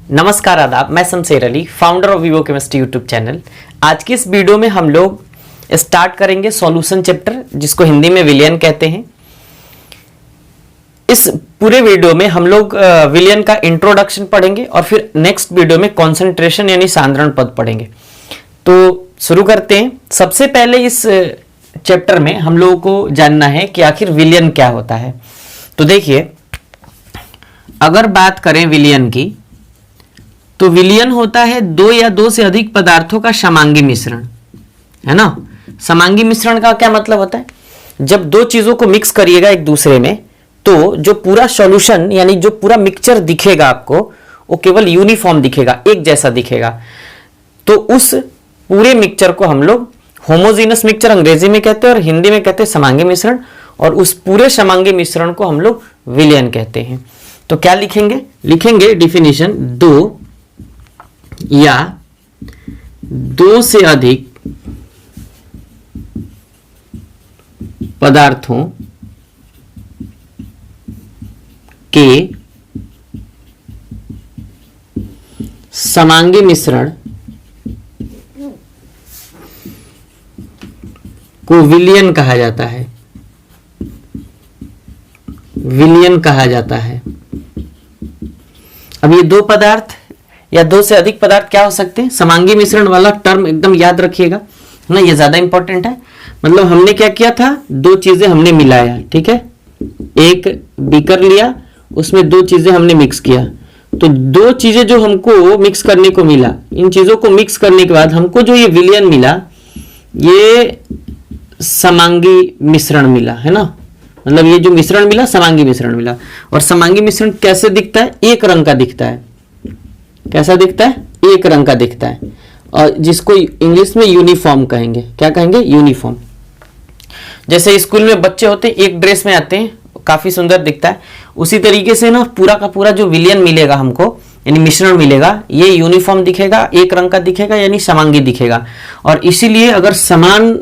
नमस्कार आदाब, मैं Shamsher Ali, founder of Vivo chemistry YouTube channel. आज की इस वीडियो में हम लोग स्टार्ट करेंगे सॉल्यूशन चैप्टर, जिसको हिंदी में विलयन कहते हैं। इस पूरे वीडियो में हम लोग विलयन का इंट्रोडक्शन पढ़ेंगे और फिर नेक्स्ट वीडियो में कॉन्सेंट्रेशन यानी सांद्रण पद पढ़ेंगे। तो शुरू करते हैं। सबसे पहले इस चैप्टर में हम लोगों को जानना है कि आखिर विलयन क्या होता है। तो देखिए, अगर बात करें विलयन की, तो विलयन होता है दो या दो से अधिक पदार्थों का समांगी मिश्रण, है ना। समांगी मिश्रण का क्या मतलब होता है? जब दो चीजों को मिक्स करिएगा एक दूसरे में, तो जो पूरा सॉल्यूशन यानी जो पूरा मिक्सचर दिखेगा आपको, वो केवल यूनिफॉर्म दिखेगा, एक जैसा दिखेगा। तो उस पूरे मिक्सचर को हम लोग होमोजीनस मिक्सचर अंग्रेजी में कहते हैं और हिंदी में कहते हैं समांगी मिश्रण, और उस पूरे समांगी मिश्रण को हम लोग विलयन कहते हैं। तो क्या लिखेंगे? लिखेंगे डिफिनीशन, दो या दो से अधिक पदार्थों के समांगी मिश्रण को विलयन कहा जाता है। विलयन कहा जाता है। अब ये दो पदार्थ या दो से अधिक पदार्थ क्या हो सकते हैं? समांगी मिश्रण वाला टर्म एकदम याद रखिएगा ना, ये ज्यादा इंपॉर्टेंट है। मतलब हमने क्या किया था, दो चीजें हमने मिलाया, ठीक है। एक बीकर लिया, उसमें दो चीजें हमने मिक्स किया, तो दो चीजें जो हमको मिक्स करने को मिला, इन चीजों को मिक्स करने के बाद हमको जो ये विलयन मिला, ये समांगी मिश्रण मिला, है ना। मतलब ये जो मिश्रण मिला, समांगी मिश्रण मिला। और समांगी मिश्रण कैसे दिखता है? एक रंग का दिखता है। कैसा दिखता है? एक रंग का दिखता है, और जिसको इंग्लिश में यूनिफॉर्म कहेंगे। क्या कहेंगे? यूनिफॉर्म। जैसे स्कूल में बच्चे होते हैं, एक ड्रेस में आते हैं, काफी सुंदर दिखता है, उसी तरीके से ना पूरा का पूरा जो विलयन मिलेगा हमको, यानी मिश्रण मिलेगा, ये यूनिफॉर्म दिखेगा, एक रंग का दिखेगा, यानी समांगी दिखेगा। और इसीलिए अगर समान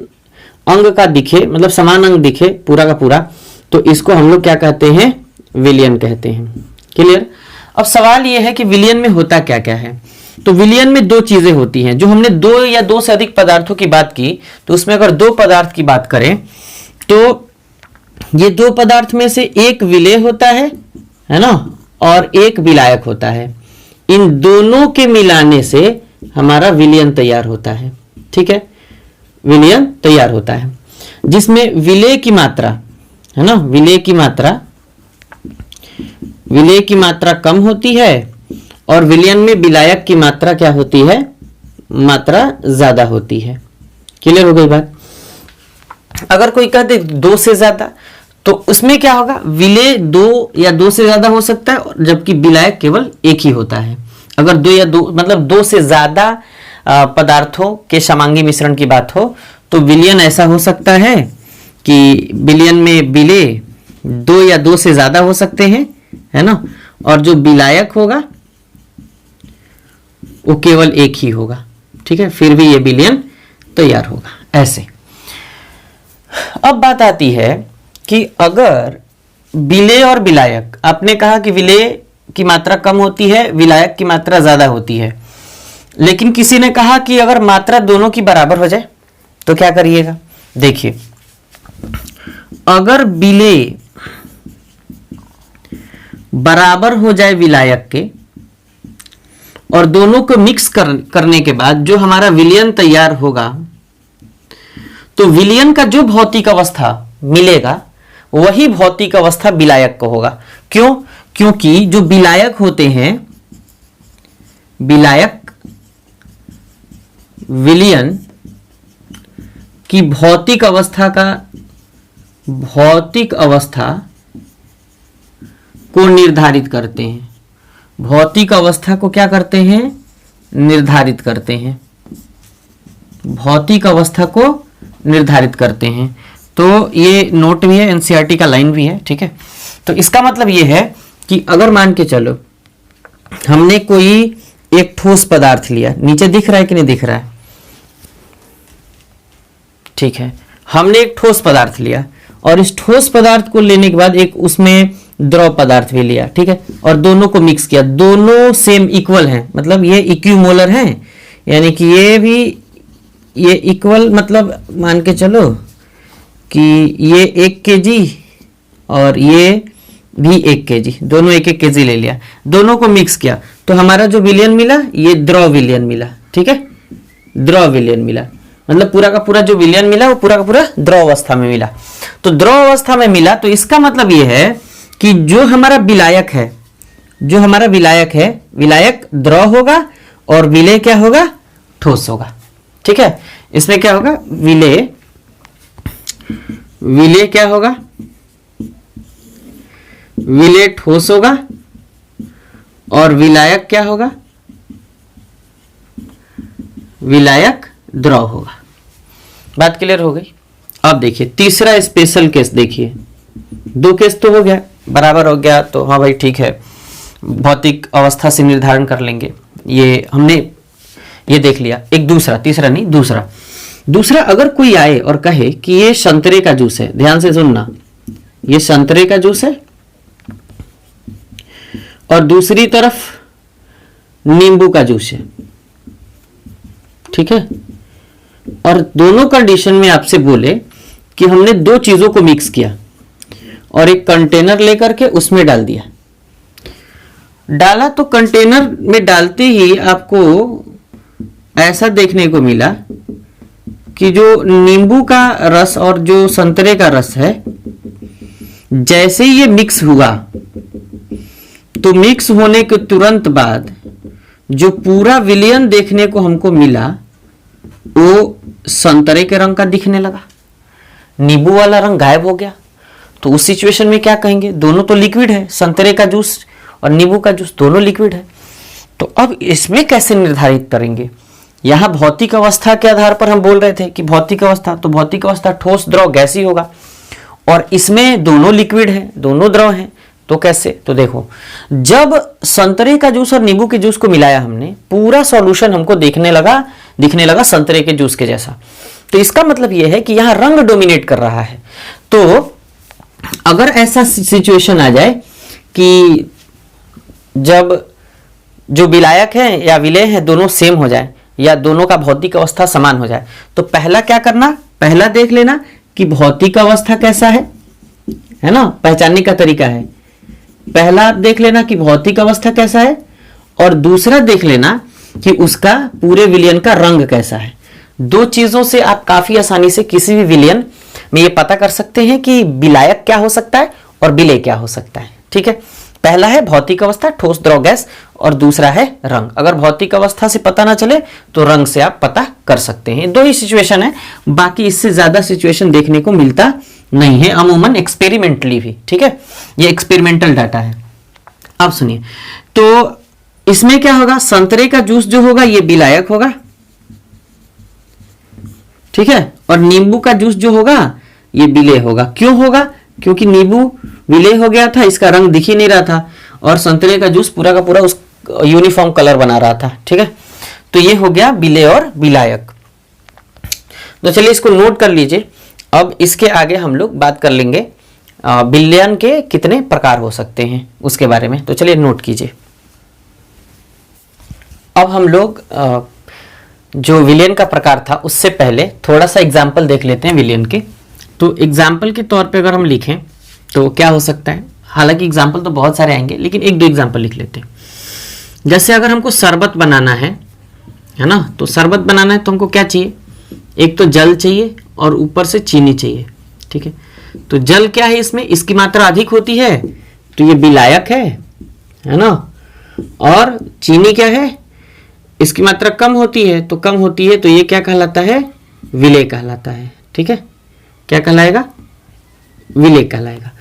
अंग का दिखे, मतलब समान अंग दिखे पूरा का पूरा, तो इसको हम लोग क्या कहते हैं? विलयन कहते हैं। क्लियर? अब सवाल यह है कि विलयन में होता क्या क्या है। तो विलयन में दो चीजें होती हैं। जो हमने दो या दो से अधिक पदार्थों की बात की, तो उसमें अगर दो पदार्थ की बात करें, तो ये दो पदार्थ में से एक विलेय होता है ना, और एक विलायक होता है। इन दोनों के मिलाने से हमारा विलयन तैयार होता है, ठीक है। विलयन तैयार होता है, जिसमें विलेय की मात्रा, है ना, विलेय की मात्रा कम होती है, और विलयन में विलायक की मात्रा क्या होती है? मात्रा ज्यादा होती है। क्लियर हो गई बात? अगर कोई कहते दो से ज्यादा, तो उसमें क्या होगा? विलेय दो या दो से ज्यादा हो सकता है, जबकि विलायक केवल एक ही होता है। अगर दो या दो मतलब दो से ज्यादा पदार्थों के समांगी मिश्रण की बात हो, तो विलयन ऐसा हो सकता है कि विलयन में विलेय दो या दो से ज्यादा हो सकते हैं, है ना, और जो विलायक होगा वो केवल एक ही होगा, ठीक है। फिर भी ये विलयन तैयार होगा ऐसे। अब बात आती है कि अगर विलेय और विलायक, आपने कहा कि विलेय की मात्रा कम होती है, विलायक की मात्रा ज्यादा होती है, लेकिन किसी ने कहा कि अगर मात्रा दोनों की बराबर हो जाए तो क्या करिएगा? देखिए, अगर विलेय बराबर हो जाए विलायक के, और दोनों को मिक्स करने के बाद जो हमारा विलयन तैयार होगा, तो विलयन का जो भौतिक अवस्था मिलेगा, वही भौतिक अवस्था विलायक को होगा। क्यों? क्योंकि जो विलायक होते हैं, विलायक विलयन की भौतिक अवस्था को निर्धारित करते हैं। भौतिक अवस्था को क्या करते हैं? निर्धारित करते हैं। भौतिक अवस्था को निर्धारित करते हैं। तो ये नोट भी है, एनसीईआरटी का लाइन भी है, ठीक है। तो इसका मतलब ये है कि अगर मान के चलो हमने कोई एक ठोस पदार्थ लिया, नीचे दिख रहा है कि नहीं दिख रहा है? ठीक है, हमने एक ठोस पदार्थ लिया, और इस ठोस पदार्थ को लेने के बाद एक उसमें द्रव पदार्थ भी लिया, ठीक है, और दोनों को मिक्स किया, दोनों सेम इक्वल हैं, मतलब ये इक्विमोलर हैं, यानी कि ये भी ये इक्वल, मतलब मान के चलो कि ये 1 kg और ये भी 1 kg, दोनों 1-1 kg ले लिया, दोनों को मिक्स किया तो हमारा जो विलयन मिला ये द्रव विलयन मिला, ठीक है, द्रव विलयन मिला, मतलब पूरा का पूरा जो विलयन मिला वो पूरा का पूरा द्रव अवस्था में मिला। तो द्रव अवस्था में मिला तो इसका मतलब ये है कि जो हमारा विलायक है, जो हमारा विलायक है, विलायक द्रव होगा और विलेय क्या होगा, ठोस होगा, ठीक है। इसमें क्या होगा, विलेय, विलेय क्या होगा, विलेय ठोस होगा और विलायक क्या होगा, विलायक द्रव होगा। बात क्लियर हो गई। अब देखिए तीसरा स्पेशल केस, देखिए 2 केस तो हो गया, बराबर हो गया, तो हाँ भाई ठीक है, भौतिक अवस्था से निर्धारण कर लेंगे, ये हमने ये देख लिया। एक दूसरा, तीसरा नहीं, दूसरा अगर कोई आए और कहे कि ये संतरे का जूस है, ध्यान से सुनना, ये संतरे का जूस है और दूसरी तरफ नींबू का जूस है, ठीक है, और दोनों कंडीशन में आपसे बोले कि हमने 2 चीजों को मिक्स किया और एक कंटेनर लेकर के उसमें डाल दिया, डाला तो कंटेनर में डालते ही आपको ऐसा देखने को मिला कि जो नींबू का रस और जो संतरे का रस है, जैसे ये मिक्स हुआ तो मिक्स होने के तुरंत बाद जो पूरा विलयन देखने को हमको मिला वो संतरे के रंग का दिखने लगा, नींबू वाला रंग गायब हो गया। तो उस सिचुएशन में क्या कहेंगे, दोनों तो लिक्विड है, संतरे का जूस और नींबू का जूस दोनों लिक्विड है। तो अब इसमें कैसे निर्धारित करेंगे, यहां भौतिक अवस्था के आधार पर हम बोल रहे थे कि भौतिक अवस्था, तो भौतिक अवस्था ठोस द्रव गैसीय होगा और इसमें दोनों लिक्विड है, दोनों द्रव हैं, तो कैसे, तो देखो जब संतरे का जूस और नींबू के जूस को मिलाया हमने, पूरा सॉल्यूशन हमको दिखने लगा संतरे के जूस के जैसा। तो इसका मतलब यह है कि यहां रंग डोमिनेट कर रहा है। तो अगर ऐसा सिचुएशन आ जाए कि जब जो विलायक है या विलेय है दोनों सेम हो जाए या दोनों का भौतिक अवस्था समान हो जाए, तो पहला क्या करना, पहला देख लेना कि भौतिक अवस्था कैसा है ना, पहचानने का तरीका है। पहला आप देख लेना कि भौतिक अवस्था कैसा है और दूसरा देख लेना कि उसका पूरे विलयन का रंग कैसा है। 2 चीजों से आप काफी आसानी से किसी भी विलयन में ये पता कर सकते हैं कि विलायक क्या हो सकता है और विलेय क्या हो सकता है, ठीक है। पहला है भौतिक अवस्था, ठोस द्रव गैस, और दूसरा है रंग। अगर भौतिक अवस्था से पता ना चले तो रंग से आप पता कर सकते हैं। 2 ही सिचुएशन है, बाकी इससे ज्यादा सिचुएशन देखने को मिलता नहीं है अमूमन एक्सपेरिमेंटली भी, ठीक है, ये एक्सपेरिमेंटल डाटा है। अब सुनिए, तो इसमें क्या होगा, संतरे का जूस जो होगा ये विलायक होगा, ठीक है, और नींबू का जूस जो होगा ये विलेय होगा। क्यों होगा, क्योंकि नींबू विलेय हो गया था, इसका रंग दिख ही नहीं रहा था, और संतरे का जूस पूरा का पूरा उस यूनिफॉर्म कलर बना रहा था, ठीक है। तो ये हो गया विलेय और विलायक। तो चलिए इसको नोट कर लीजिए। अब इसके आगे हम लोग बात कर लेंगे विलयन के कितने प्रकार हो सकते हैं उसके बारे में। तो चलिए नोट कीजिए। अब हम लोग जो विलयन का प्रकार था उससे पहले थोड़ा सा एग्जाम्पल देख लेते हैं विलयन के। तो एग्जाम्पल के तौर पे अगर हम लिखें तो क्या हो सकता है, हालांकि एग्जाम्पल तो बहुत सारे आएंगे लेकिन 1-2 एग्जाम्पल लिख लेते हैं। जैसे अगर हमको शरबत बनाना है ना, तो शरबत बनाना है तो हमको क्या चाहिए, एक तो जल चाहिए और ऊपर से चीनी चाहिए, ठीक है। तो जल क्या है, इसमें इसकी मात्रा अधिक होती है तो ये विलायक है ना, और चीनी क्या है, इसकी मात्रा कम होती है तो ये क्या कहलाता है, विलेय कहलाता है, ठीक है। क्या कहलाएगा, विलेय कहलाएगा।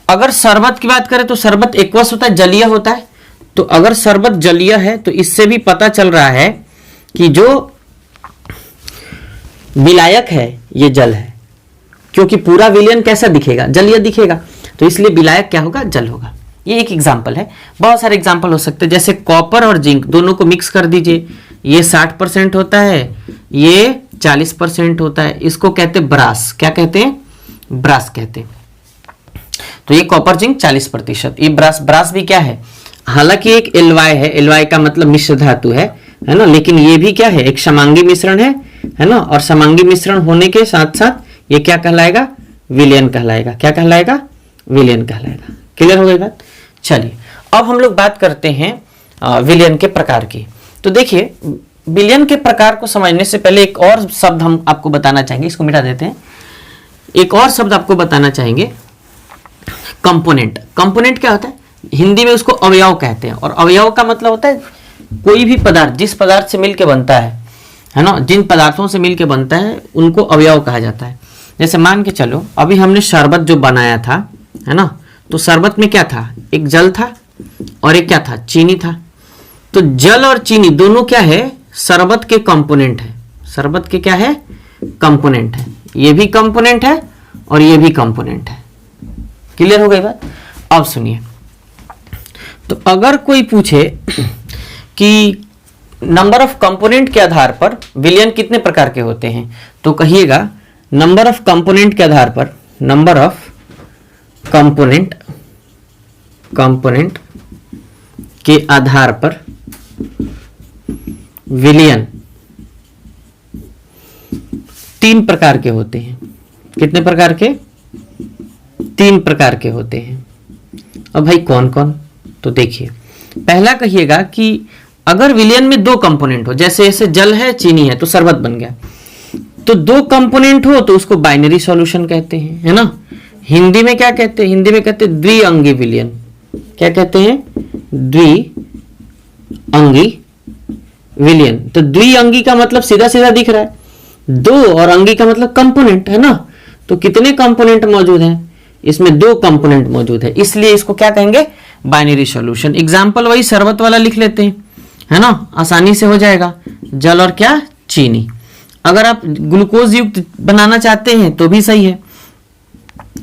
अगर शरबत की बात करें तो शरबत एक्वस होता है, जलीय होता है। तो अगर शरबत जलीय है तो इससे भी पता चल रहा है कि जो विलायक है ये जल है, क्योंकि पूरा विलयन कैसा दिखेगा, जलीय दिखेगा, तो इसलिए विलायक क्या होगा, जल होगा। ये एक एग्जाम्पल है, बहुत सारे एग्जाम्पल हो सकते हैं। जैसे कॉपर और जिंक दोनों को मिक्स कर दीजिए, ये 60% होता है, ये 40% होता है, इसको कहते हैं ब्रास। क्या कहते हैं, ब्रास कहते हैं। तो ये कॉपर जिंक 40%। ये ब्रास भी क्या है, हालांकि एक Ly है, Ly का मतलब मिश्र धातु है ना, लेकिन ये भी क्या है, एक समांगी मिश्रण है ना, और समांगी मिश्रण होने के साथ साथ ये क्या कहलाएगा, विलयन कहलाएगा। क्या कहलाएगा, विलयन कहलाएगा। क्लियर हो गई बात। चलिए अब हम लोग बात करते हैं विलयन के प्रकार की। तो देखिए विलयन के प्रकार को समझने से पहले एक और शब्द हम आपको बताना चाहेंगे, इसको मिटा देते हैं। एक और शब्द आपको बताना चाहेंगे, कंपोनेंट। कंपोनेंट क्या होता है, हिंदी में उसको अवयव कहते हैं, और अवयव का मतलब होता है कोई भी पदार्थ जिस पदार्थ से मिलके बनता है ना, जिन पदार्थों से मिलके बनता है उनको अवयव कहा जाता है। जैसे मान के चलो अभी हमने शरबत जो बनाया था, है ना, तो शरबत में क्या था, एक जल था और एक क्या था, चीनी था। तो जल और चीनी दोनों क्या है, शरबत के कंपोनेंट है। शरबत के क्या है, कंपोनेंट है। ये भी कंपोनेंट है और ये भी कंपोनेंट है। क्लियर हो गई बात। अब सुनिए, तो अगर कोई पूछे कि नंबर ऑफ कंपोनेंट के आधार पर विलयन कितने प्रकार के होते हैं, तो कहिएगा नंबर ऑफ कंपोनेंट के आधार पर, नंबर ऑफ कंपोनेंट के आधार पर विलयन 3 प्रकार के होते हैं। कितने प्रकार के, 3 प्रकार के होते हैं। अब भाई कौन कौन, तो देखिए पहला कहिएगा कि अगर विलयन में 2 कंपोनेंट हो, जैसे ऐसे जल है चीनी है तो शरबत बन गया, तो 2 कंपोनेंट हो तो उसको बाइनरी सॉल्यूशन कहते हैं, है ना। हिंदी में क्या कहते हैं, हिंदी में कहते हैं द्विअंगी विलयन। क्या कहते हैं, द्विअंगी विलयन। तो द्विअंगी का मतलब सीधा सीधा दिख रहा है, 2 और अंगी का मतलब कंपोनेंट, है ना। तो कितने कंपोनेंट मौजूद हैं, इसमें 2 कंपोनेंट मौजूद है, इसलिए इसको क्या कहेंगे, बाइनरी सॉल्यूशन। एग्जाम्पल वही शरबत वाला लिख लेते हैं, है ना, आसानी से हो जाएगा, जल और क्या, चीनी। अगर आप ग्लूकोज युक्त बनाना चाहते हैं तो भी सही है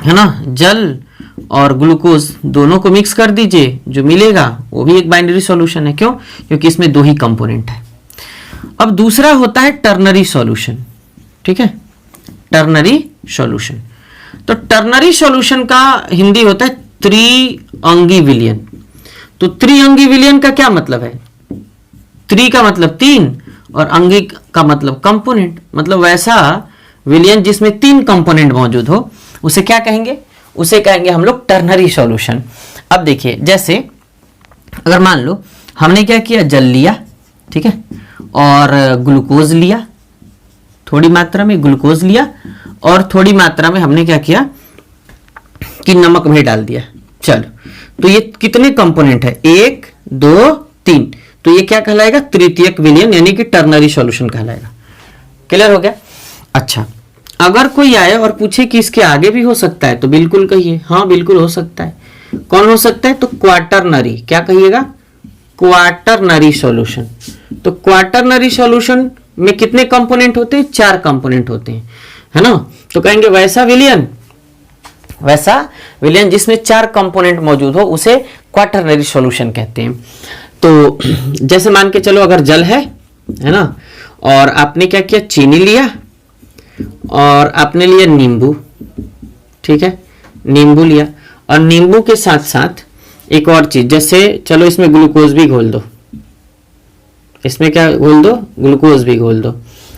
ना, जल और ग्लूकोज दोनों को मिक्स कर दीजिए, जो मिलेगा वो भी एक बाइनरी सॉल्यूशन है। क्यों, क्योंकि इसमें 2 ही कंपोनेंट है। अब दूसरा होता है टर्नरी सॉल्यूशन। ठीक है, टर्नरी सॉल्यूशन। तो टर्नरी सॉल्यूशन का हिंदी होता है त्रिअंगी विलयन। तो त्रिअंगी विलयन का क्या मतलब है, त्रि का मतलब 3 और अंगी का मतलब कंपोनेंट, मतलब वैसा विलयन जिसमें 3 कंपोनेंट मौजूद हो उसे क्या कहेंगे, उसे कहेंगे हम लोग टर्नरी सॉल्यूशन। अब देखिए, जैसे अगर मान लो हमने क्या किया, जल लिया, ठीक है, और ग्लूकोज लिया, थोड़ी मात्रा में ग्लूकोज लिया, और थोड़ी मात्रा में हमने क्या किया कि नमक भी डाल दिया। चलो, तो ये कितने कंपोनेंट है, 1 2 3, तो ये क्या कहलाएगा, तृतीयक विलयन, यानी कि टर्नरी सॉल्यूशन कहलाएगा। क्लियर हो गया। अच्छा, अगर कोई आए और पूछे कि इसके आगे भी हो सकता है, तो बिल्कुल कहिए हाँ बिल्कुल हो सकता है। कौन हो सकता है, तो क्वाटरनरी। क्या कहिएगा, क्वाटरनरी सॉल्यूशन। तो क्वाटरनरी सॉल्यूशन में कितने कंपोनेंट होते हैं, 4 कंपोनेंट होते हैं, है ना। तो कहेंगे वैसा विलयन जिसमें 4 कंपोनेंट मौजूद हो उसे क्वाटरनरी सॉल्यूशन कहते हैं। तो जैसे मान के चलो, अगर जल है ना, और आपने क्या किया, चीनी लिया और आपने लिया नींबू, ठीक है, नींबू लिया, और नींबू के साथ साथ एक और चीज, जैसे चलो इसमें ग्लूकोज भी घोल दो, इसमें क्या घोल दो, ग्लूकोज भी घोल दो,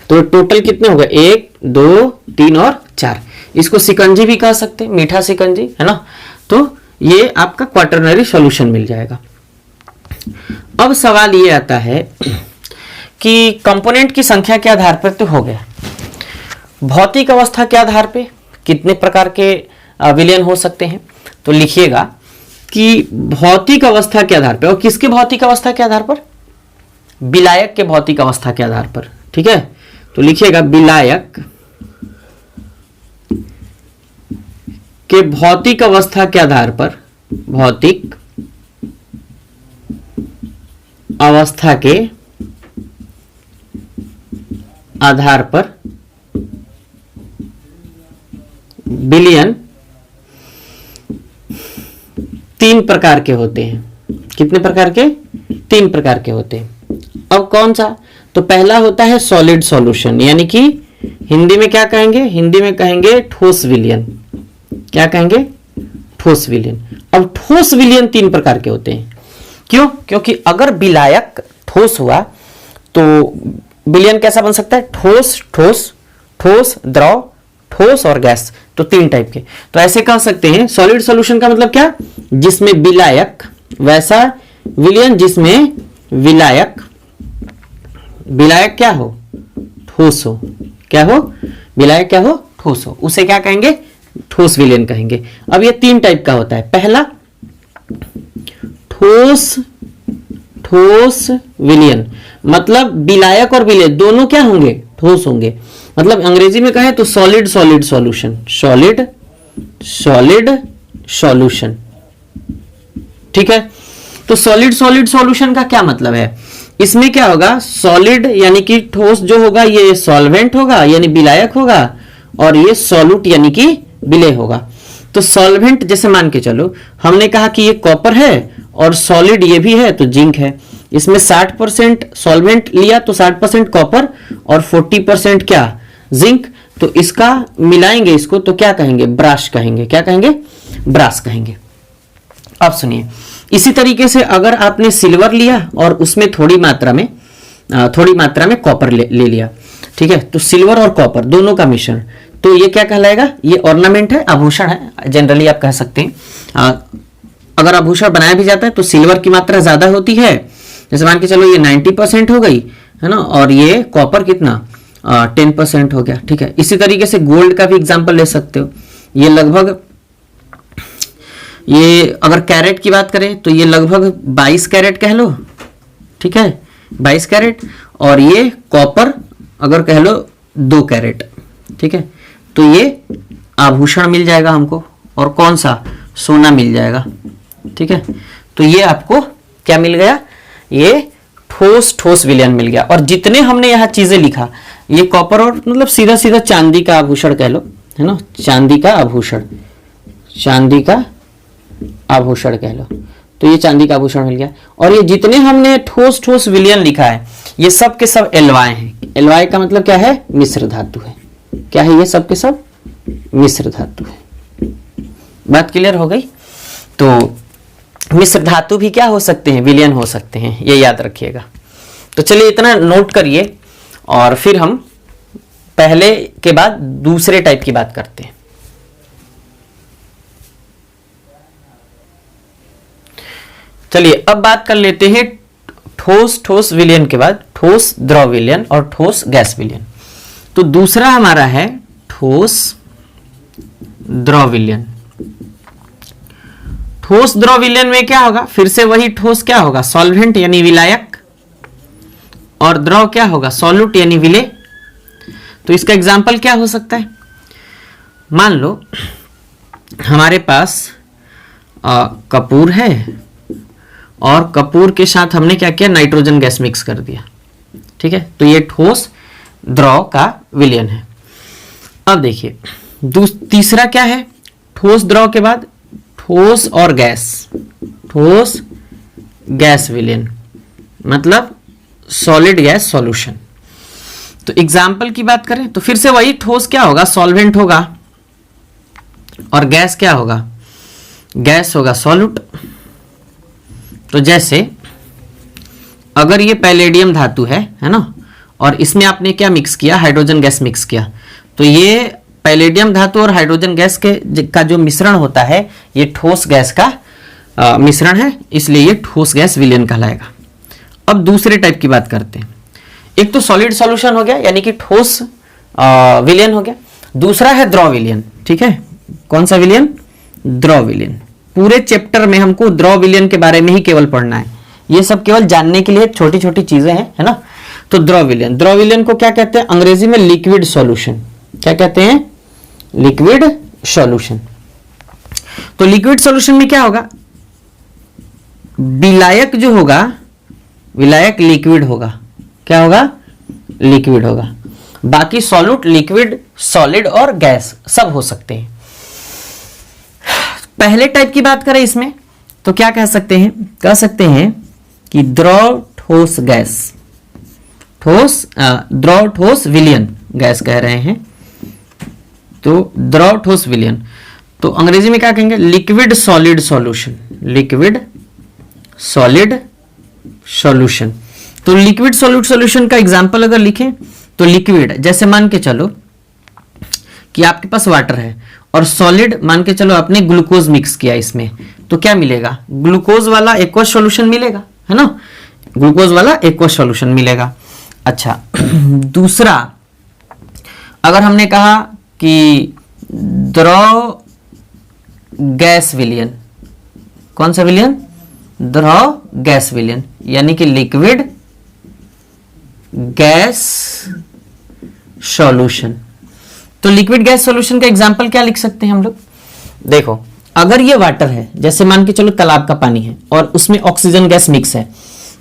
तो टोटल कितने हो गए, 1 2 3 और 4। इसको सिकंजी भी कह सकते हैं, मीठा सिकंजी, है ना। तो ये आपका क्वाटरनरी सॉल्यूशन मिल जाएगा। अब सवाल ये आता है कि कंपोनेंट की संख्या के आधार पर तो हो गया, भौतिक अवस्था के आधार पे कितने प्रकार के विलयन हो सकते हैं, तो लिखिएगा कि भौतिक अवस्था के आधार पर, और किसके भौतिक अवस्था के आधार पर, विलायक के भौतिक अवस्था के आधार पर। ठीक है, तो लिखिएगा विलायक के भौतिक अवस्था के आधार पर, भौतिक अवस्था के आधार पर विलयन 3 प्रकार के होते हैं। कितने प्रकार के, 3 प्रकार के होते हैं। अब कौन सा, तो पहला होता है सॉलिड सॉल्यूशन, यानी कि हिंदी में क्या कहेंगे, हिंदी में कहेंगे ठोस विलयन। क्या कहेंगे, ठोस विलयन। अब ठोस विलयन 3 प्रकार के होते हैं। क्यों? क्योंकि अगर विलायक ठोस हुआ तो विलयन कैसा बन सकता है? ठोस, ठोस, ठोस, द्रव, ठोस और गैस। तो 3 टाइप के। तो ऐसे कह सकते हैं सॉलिड सॉल्यूशन का मतलब क्या? जिसमें विलायक, वैसा विलयन जिसमें विलायक क्या हो? ठोस हो। क्या हो? विलायक क्या हो? ठोस हो। उसे क्या कहेंगे? ठोस विलयन कहेंगे। अब ये 3 टाइप का होता है। पहला ठोस विलयन, मतलब विलायक और विलय दोनों क्या होंगे? ठोस होंगे। मतलब अंग्रेजी में कहें तो सॉलिड सॉल्यूशन, सॉलिड सॉल्यूशन। ठीक है। तो सॉलिड सॉल्यूशन का क्या मतलब है? इसमें क्या होगा? सॉलिड यानी कि ठोस जो होगा ये सॉल्वेंट होगा यानी विलायक होगा, और ये सॉल्यूट यानी कि विलेय होगा। तो सॉल्वेंट जैसे मान के चलो, हमने कहा कि ये कॉपर है और सॉलिड ये भी है तो जिंक है। इसमें 60% सॉल्वेंट लिया तो 60% कॉपर और 40% क्या? जिंक। तो इसका मिलाएंगे इसको तो क्या कहेंगे? ब्रास कहेंगे। क्या कहेंगे? ब्रास कहेंगे। अब सुनिए, इसी तरीके से अगर आपने सिल्वर लिया और उसमें थोड़ी मात्रा में कॉपर ले लिया, ठीक है, तो सिल्वर और कॉपर दोनों का मिश्रण, तो ये क्या कहलाएगा? ये ऑर्नामेंट है, आभूषण है, जनरली आप कह सकते हैं। अगर आभूषण बनाया भी जाता है तो सिल्वर की मात्रा ज्यादा होती है। जैसे मान के चलो ये 90% हो गई है ना, और ये कॉपर कितना? 10% हो गया। ठीक है। इसी तरीके से गोल्ड का भी एग्जांपल ले सकते हो। ये लगभग, ये अगर कैरेट की बात करें तो ये लगभग 22 कैरेट कह लो। ठीक है, 22 कैरेट। और ये कॉपर अगर कह लो 2 कैरेट। ठीक है, तो ये आभूषण मिल जाएगा हमको, और कौन सा? सोना मिल जाएगा। ठीक है, तो ये आपको क्या मिल गया? ये ठोस विलयन मिल गया। और जितने हमने यहाँ चीजें लिखा, ये कॉपर और मतलब सीधा सीधा चांदी का आभूषण कह लो, है ना, चांदी का आभूषण कह लो। तो ये चांदी का आभूषण मिल गया। और ये जितने हमने ठोस विलयन लिखा है, ये सब के सब एलवाय हैं। एलवाय का मतलब क्या है? मिश्र धातु है। क्या है? ये सब के सब मिश्र धातु है। बात क्लियर हो गई? तो मिश्र धातु भी क्या हो सकते हैं? विलयन हो सकते हैं, ये याद रखिएगा। तो चलिए इतना नोट करिए, और फिर हम पहले के बाद दूसरे टाइप की बात करते हैं। चलिए अब बात कर लेते हैं ठोस विलयन के बाद ठोस द्रव विलयन और ठोस गैस विलयन। तो दूसरा हमारा है ठोस द्रव विलयन। ठोस द्रव विलयन में क्या होगा? फिर से वही ठोस क्या होगा? सॉल्वेंट यानी विलायक, और द्रव क्या होगा? सॉल्यूट यानी विलेय। तो इसका एग्जाम्पल क्या हो सकता है? मान लो हमारे पास कपूर है, और कपूर के साथ हमने क्या किया? नाइट्रोजन गैस मिक्स कर दिया। ठीक है, तो ये ठोस द्रव का विलयन है। अब देखिए तीसरा क्या है? ठोस द्रव के बाद ठोस और गैस, ठोस गैस विलयन, मतलब सॉलिड गैस सॉल्यूशन। तो एग्जाम्पल की बात करें तो फिर से वही ठोस क्या होगा? सॉल्वेंट होगा, और गैस क्या होगा? गैस होगा सॉल्यूट। तो जैसे अगर ये पैलेडियम धातु है ना, और इसमें आपने क्या मिक्स किया? हाइड्रोजन गैस मिक्स किया, तो ये पैलेडियम धातु और हाइड्रोजन गैस का जो मिश्रण होता है, ये ठोस गैस का मिश्रण है, इसलिए ये ठोस गैस विलयन कहलाएगा। अब दूसरे टाइप की बात करते हैं। एक तो सॉलिड सॉल्यूशन हो गया, यानी कि ठोस विलयन हो गया। दूसरा है द्रव विलयन। ठीक है, कौन सा विलयन? द्रव विलयन। पूरे चैप्टर में हमको द्रव विलयन के बारे में ही केवल पढ़ना है। ये सब केवल जानने के लिए छोटी छोटी चीजें हैं, है ना। तो द्रव विलयन को क्या कहते हैं? अंग्रेजी में लिक्विड सॉल्यूशन। क्या कहते हैं? Liquid solution. तो लिक्विड सॉल्यूशन में क्या होगा? विलायक जो होगा, विलायक लिक्विड होगा। क्या होगा? लिक्विड होगा। बाकी सॉल्यूट, लिक्विड, सॉलिड और गैस सब हो सकते हैं। पहले टाइप की बात करें इसमें तो क्या कह सकते हैं? कह सकते हैं कि द्रव ठोस गैस, द्रव ठोस विलयन गैस कह रहे हैं। तो द्रव ठोस विलयन, तो अंग्रेजी में क्या कहेंगे, liquid solid solution, liquid solid solution. तो लिक्विड सॉलिड सॉल्यूशन का एग्जांपल अगर लिखें तो लिक्विड जैसे मान के चलो कि आपके पास वाटर है और सॉलिड मान के चलो आपने ग्लूकोज मिक्स किया इसमें, तो क्या मिलेगा, ग्लूकोज वाला एक्वस सॉल्यूशन मिलेगा, है ना, ग्लूकोज वाला एक्वस सॉल्यूशन मिलेगा। अच्छा दूसरा, अगर हमने कहा कि द्रव गैस विलयन, कौन सा विलयन, द्रव गैस विलयन, यानी कि लिक्विड गैस सॉल्यूशन। तो लिक्विड गैस सॉल्यूशन का एग्जांपल क्या लिख सकते हैं हम लोग, देखो अगर ये वाटर है, जैसे मान के चलो तालाब का पानी है और उसमें ऑक्सीजन गैस मिक्स है,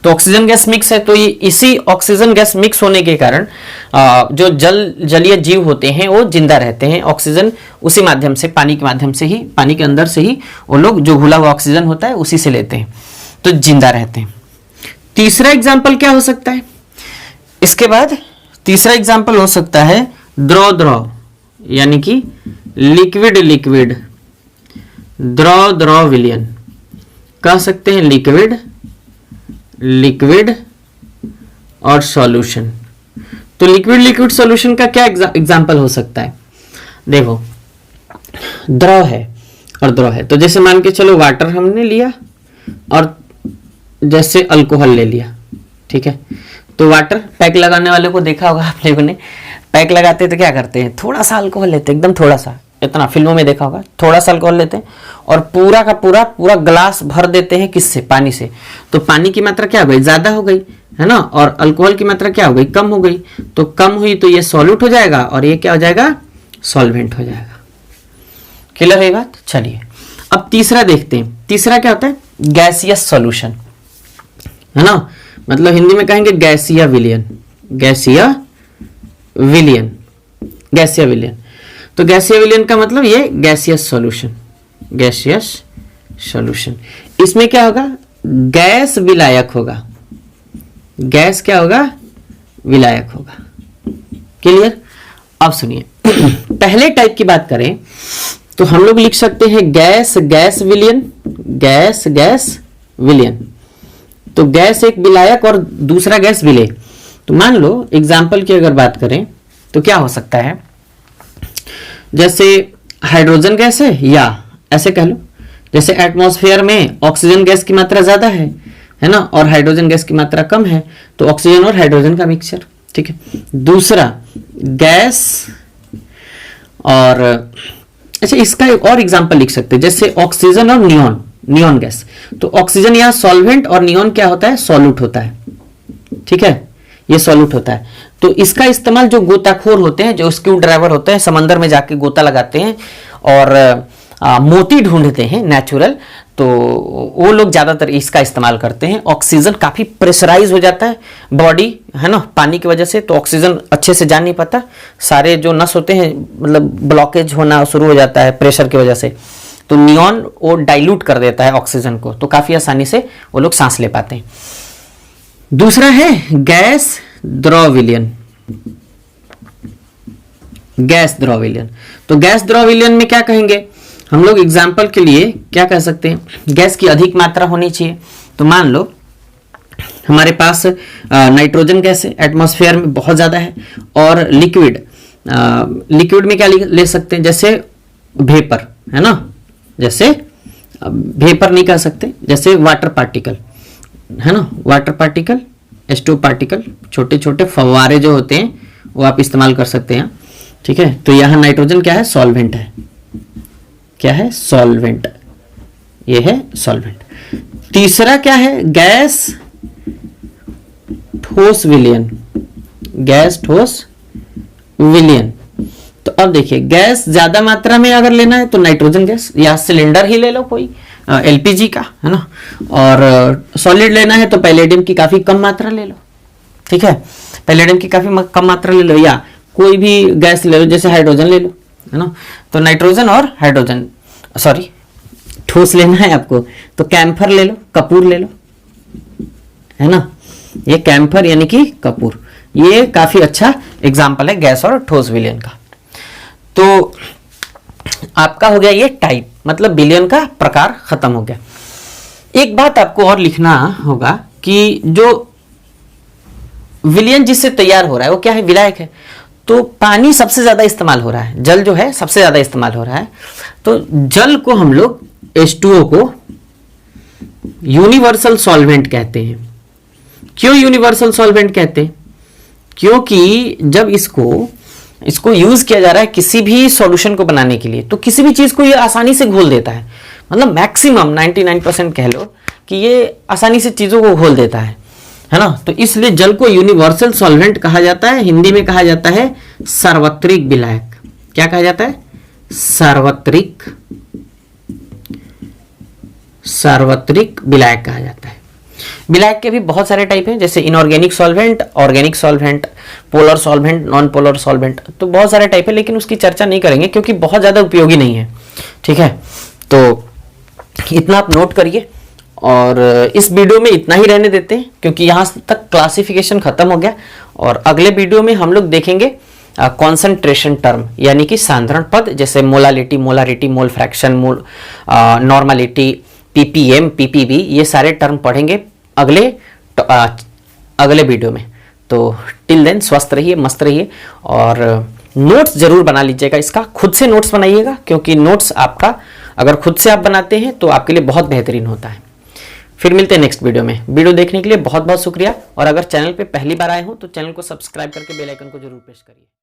तो ऑक्सीजन गैस मिक्स है तो ये इसी ऑक्सीजन गैस मिक्स होने के कारण जो जलीय जीव होते हैं वो जिंदा रहते हैं, ऑक्सीजन उसी माध्यम से, पानी के माध्यम से ही, पानी के अंदर से ही वो लोग जो घुला हुआ ऑक्सीजन होता है उसी से लेते हैं, तो जिंदा रहते हैं। तीसरा एग्जाम्पल क्या हो सकता है, इसके बाद तीसरा एग्जाम्पल हो सकता है द्रव द्रव, यानी कि लिक्विड लिक्विड द्रव द्रव विलयन, कह सकते हैं लिक्विड लिक्विड और सॉल्यूशन। तो लिक्विड लिक्विड सॉल्यूशन का क्या एग्जांपल हो सकता है, देखो द्रव है और द्रव है, तो जैसे मान के चलो वाटर हमने लिया और जैसे अल्कोहल ले लिया, ठीक है, तो वाटर पैक लगाने वाले को देखा होगा आप लोगों ने, पैक लगाते तो क्या करते हैं, थोड़ा सा अल्कोहल लेते हैं, एकदम थोड़ा सा, इतना फिल्मों में देखा होगा, थोड़ा सा अल्कोहल लेते हैं और पूरा का पूरा पूरा ग्लास भर देते हैं, किससे, पानी से। तो पानी की मात्रा क्या हो गई, ज्यादा हो गई, है ना, और अल्कोहल की मात्रा क्या हो गई, कम हो गई। तो कम हुई तो ये सॉल्यूट हो जाएगा और ये क्या हो जाएगा, सॉल्वेंट हो जाएगा। क्लियर है बात। चलिए अब तीसरा देखते हैं, तीसरा क्या होता है, गैसियस सॉल्यूशन, है ना, मतलब हिंदी में कहेंगे गैसीय विलयन, गैसीय विलयन, गैसीय विलयन। तो गैसीय विलयन का मतलब ये गैसियस सॉल्यूशन, गैसियस सॉल्यूशन। इसमें क्या होगा, गैस विलायक होगा, गैस क्या होगा, विलायक होगा। क्लियर। अब सुनिए पहले टाइप की बात करें तो हम लोग लिख सकते हैं गैस गैस विलयन, गैस गैस विलयन। तो गैस एक विलायक और दूसरा गैस विलेय। तो मान लो एग्जाम्पल की अगर बात करें तो क्या हो सकता है, जैसे हाइड्रोजन गैस है, या ऐसे कह लो जैसे एटमॉस्फेयर में ऑक्सीजन गैस की मात्रा ज्यादा है ना, और हाइड्रोजन गैस की मात्रा कम है, तो ऑक्सीजन और हाइड्रोजन का मिक्सचर, ठीक है। दूसरा गैस और अच्छा इसका एक और एग्जांपल लिख सकते हैं, जैसे ऑक्सीजन और नियॉन, नियॉन गैस। तो ऑक्सीजन यहाँ सॉल्वेंट और नियॉन क्या होता है, सॉल्यूट होता है, ठीक है, ये सॉल्यूट होता है। तो इसका इस्तेमाल जो गोताखोर होते हैं, जो स्क्रू ड्राइवर होते हैं, समंदर में जाके गोता लगाते हैं और मोती ढूंढते हैं नेचुरल, तो वो लोग ज्यादातर इसका इस्तेमाल करते हैं। ऑक्सीजन काफी प्रेशराइज हो जाता है बॉडी, है ना, पानी की वजह से, तो ऑक्सीजन अच्छे से जा नहीं पाता, सारे जो नस होते हैं मतलब ब्लॉकेज होना शुरू हो जाता है प्रेशर की वजह से। तो नियॉन वो डाइल्यूट कर देता है ऑक्सीजन को, तो काफी आसानी से वो लोग सांस ले पाते हैं। दूसरा है गैस द्रव विलयन, गैस द्रव विलयन। तो गैस द्रव विलयन में क्या कहेंगे हम लोग, एग्जाम्पल के लिए क्या कह सकते हैं, गैस की अधिक मात्रा होनी चाहिए। तो मान लो हमारे पास नाइट्रोजन गैस है, एटमॉस्फेयर में बहुत ज्यादा है, और लिक्विड, लिक्विड में क्या ले सकते हैं, जैसे वेपर, है ना, जैसे वेपर नहीं कह सकते, जैसे वाटर पार्टिकल, है ना, वाटर पार्टिकल, H2 पार्टिकल, छोटे छोटे फव्वारे जो होते हैं वो आप इस्तेमाल कर सकते हैं, ठीक है। तो यहां नाइट्रोजन क्या है, सॉल्वेंट है, क्या है, सॉल्वेंट, ये है सॉल्वेंट। तीसरा क्या है, गैस ठोस विलयन, गैस ठोस विलयन। तो अब देखिए गैस ज्यादा मात्रा में अगर लेना है तो नाइट्रोजन गैस, या सिलेंडर ही ले लो कोई LPG का, है ना, और सॉलिड लेना है तो पैलेडियम की काफी कम मात्रा ले लो, ठीक है, पैलेडियम की काफी कम मात्रा ले लो, या कोई भी गैस ले लो, जैसे हाइड्रोजन ले लो, है ना। तो नाइट्रोजन और हाइड्रोजन, सॉरी ठोस लेना है आपको तो कैम्फर ले लो, कपूर ले लो, है ना, ये कैम्फर यानी कि कपूर, ये काफी अच्छा एग्जाम्पल है गैस और ठोस विलयन का। तो आपका हो गया ये टाइप, मतलब विलयन का प्रकार खत्म हो गया। एक बात आपको और लिखना होगा कि जो विलयन जिससे तैयार हो रहा है वो क्या है, विलायक है। तो पानी सबसे ज्यादा इस्तेमाल हो रहा है, जल जो है सबसे ज्यादा इस्तेमाल हो रहा है। तो जल को हम लोग H2O को यूनिवर्सल सॉल्वेंट कहते हैं। क्यों यूनिवर्सल सॉल्वेंट कहते हैं? क्योंकि जब इसको यूज किया जा रहा है किसी भी सॉल्यूशन को बनाने के लिए, तो किसी भी चीज को ये आसानी से घोल देता है, मतलब मैक्सिमम 99% कह लो कि ये आसानी से चीजों को घोल देता है ना। तो इसलिए जल को यूनिवर्सल सॉल्वेंट कहा जाता है। हिंदी में कहा जाता है सार्वत्रिक विलायक। क्या कहा जाता है? सार्वत्रिक विलायक कहा जाता है। विलायक के भी बहुत सारे टाइप हैं, जैसे inorganic solvent, organic solvent, polar solvent, non polar solvent, तो बहुत सारे टाइप है, लेकिन उसकी चर्चा नहीं करेंगे क्योंकि बहुत ज्यादा उपयोगी नहीं है। ठीक है, तो इतना आप नोट करिए और इस वीडियो में इतना ही रहने देते हैं क्योंकि यहां तक क्लासिफिकेशन खत्म हो गया। और अगले वीडियो में हम लोग देखेंगे कॉन्सेंट्रेशन टर्म, यानी कि सांद्रण पद, जैसे molality, mole fraction, normality, ppm, PPV, ये सारे टर्म पढ़ेंगे अगले वीडियो में। तो टिल देन स्वस्थ रहिए, मस्त रहिए और नोट्स जरूर बना लीजिएगा। इसका खुद से नोट्स बनाइएगा क्योंकि नोट्स आपका अगर खुद से आप बनाते हैं तो आपके लिए बहुत बेहतरीन होता है। फिर मिलते हैं नेक्स्ट वीडियो में। वीडियो देखने के लिए बहुत बहुत शुक्रिया और अगर चैनल पे पहली बार आए हो तो चैनल को सब्सक्राइब करके बेल आइकन को जरूर प्रेस करिए।